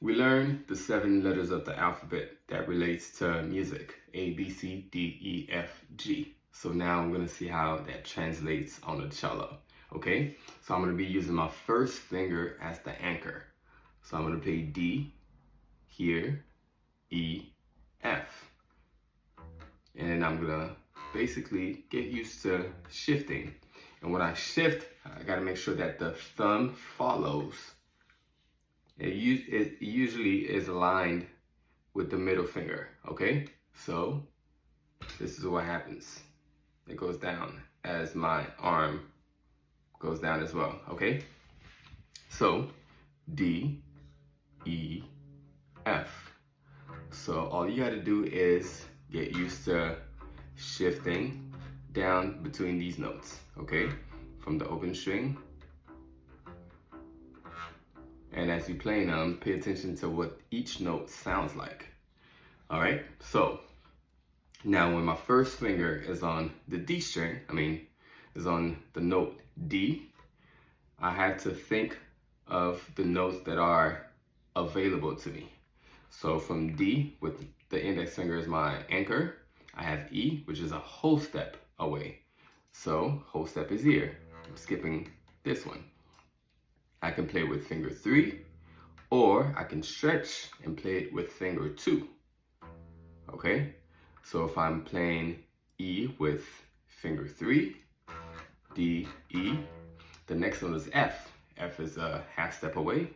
We learned the 7 letters of the alphabet that relates to music, A, B, C, D, E, F, G. So now I'm gonna see how that translates on the cello, okay? So I'm gonna be using my first finger as the anchor. So I'm gonna play D here, E, F. And then I'm gonna basically get used to shifting. And when I shift, I gotta make sure that the thumb follows. It usually is aligned with the middle finger, okay? So this is what happens. It goes down as my arm goes down as well, okay? So D, E, F. So all you gotta do is get used to shifting down between these notes, okay? From the open string. And as you play them, pay attention to what each note sounds like. All right, so now when my first finger is on the D string, is on the note D, I have to think of the notes that are available to me. So from D, with the index finger as my anchor, I have E, which is a whole step away. So whole step is here. I'm skipping this one. I can play with finger 3, or I can stretch and play it with finger 2. Okay? So if I'm playing E with finger 3, D, E, the next one is F. F is a half step away,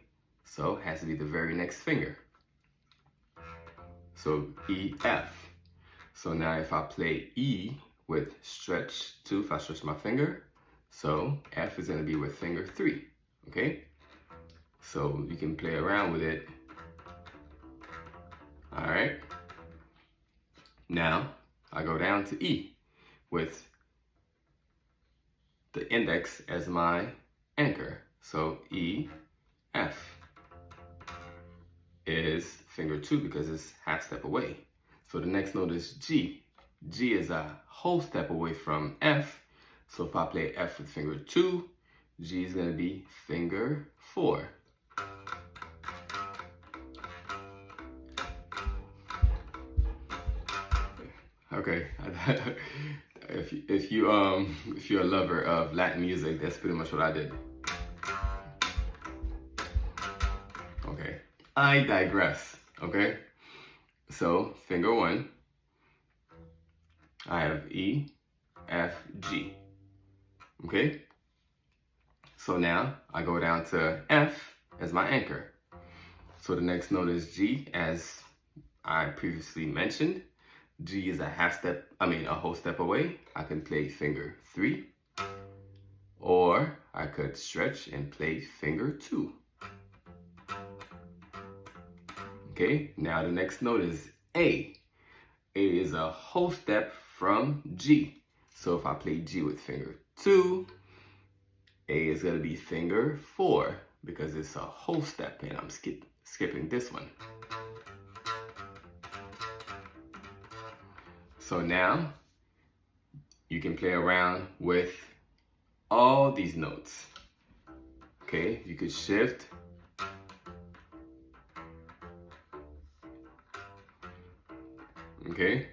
so it has to be the very next finger. So E, F. So now if I play E with stretch 2, if I stretch my finger, so F is gonna be with finger 3. Okay, so you can play around with it. All right, now I go down to E with the index as my anchor. So E, F is finger 2 because it's half step away. So the next note is G. G is a whole step away from F. So if I play F with finger 2, G is going to be finger 4. Okay, if you're a lover of Latin music, that's pretty much what I did. Okay, I digress. Okay, so finger 1, I have E, F, G. Okay. So now I go down to F as my anchor. So the next note is G, as I previously mentioned. G is a whole step away. I can play finger 3, or I could stretch and play finger 2. Okay, now the next note is A. A is a whole step from G. So if I play G with finger 2, A is gonna be finger 4 because it's a whole step and I'm skipping this one. So now you can play around with all these notes. Okay, you could shift. Okay,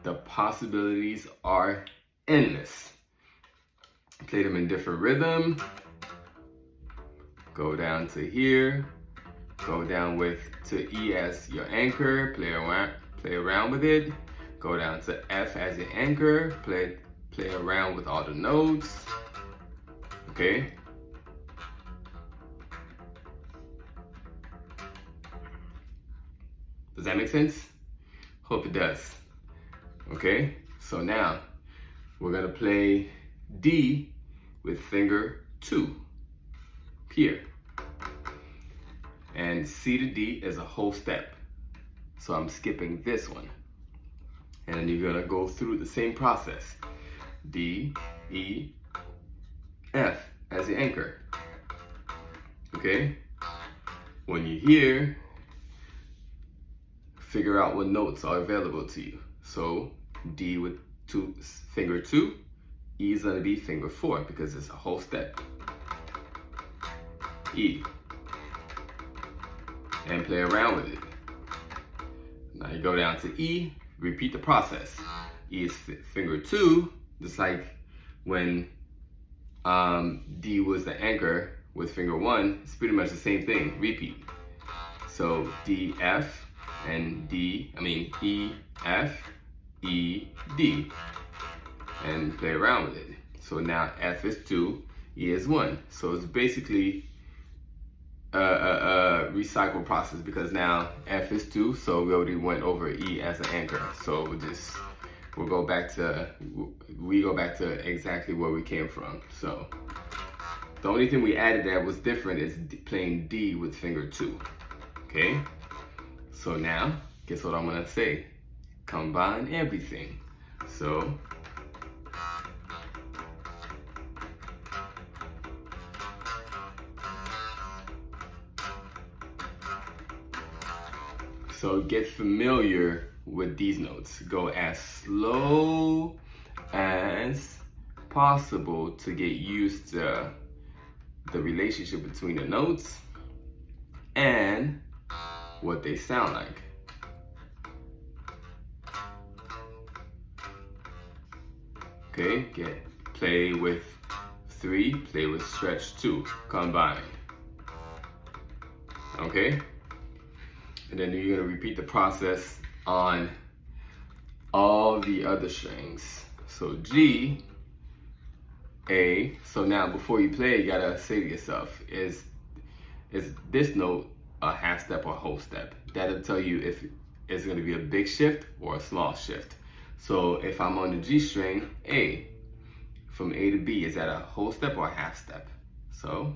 the possibilities are endless. Play them in different rhythm. Go down to here. Go down to E as your anchor. Play around with it. Go down to F as your anchor. Play around with all the notes. Okay. Does that make sense? Hope it does. Okay. So now we're gonna play D with finger 2 here. And C to D is a whole step. So I'm skipping this one. And you're gonna go through the same process. D, E, F as the anchor. Okay? When you're here, figure out what notes are available to you. So D with finger 2, E is gonna be finger 4 because it's a whole step. E. and play around with it. Now you go down to E, repeat the process. E is finger 2, just like when D was the anchor with finger 1, it's pretty much the same thing, repeat. So D, F, and E, F, E, D, and play around with it. So now F is 2, E is 1. So it's basically a recycle process because now F is 2, so we already went over E as an anchor. So we go back to exactly where we came from. So the only thing we added that was different is playing D with finger 2. Okay? So now, guess what I'm gonna say? Combine everything. So get familiar with these notes. Go as slow as possible to get used to the relationship between the notes and what they sound like. Okay, play with 3, play with stretch 2, combined. Okay? And then you're gonna repeat the process on all the other strings. So G, A. So now before you play, you gotta say to yourself, is this note a half step or a whole step? That'll tell you if it's gonna be a big shift or a small shift. So if I'm on the G string, A, from A to B, is that a whole step or a half step? So,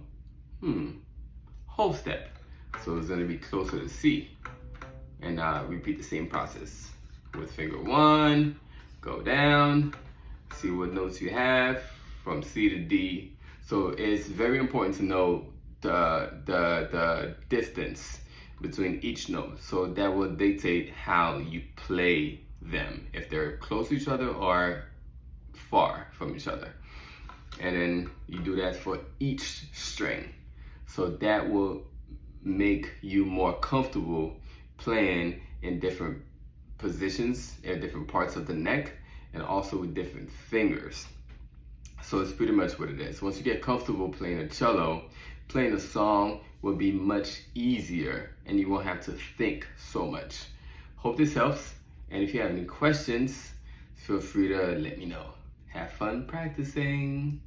whole step. So it's gonna be closer to C. And repeat the same process. With finger 1, go down, see what notes you have from C to D. So it's very important to know the distance between each note. So that will dictate how you play them, if they're close to each other or far from each other. And then you do that for each string. So that will make you more comfortable playing in different positions at different parts of the neck and also with different fingers. So it's pretty much what it is. Once you get comfortable playing a cello, playing a song will be much easier and you won't have to think so much. Hope this helps, and if you have any questions, feel free to let me know. Have fun practicing.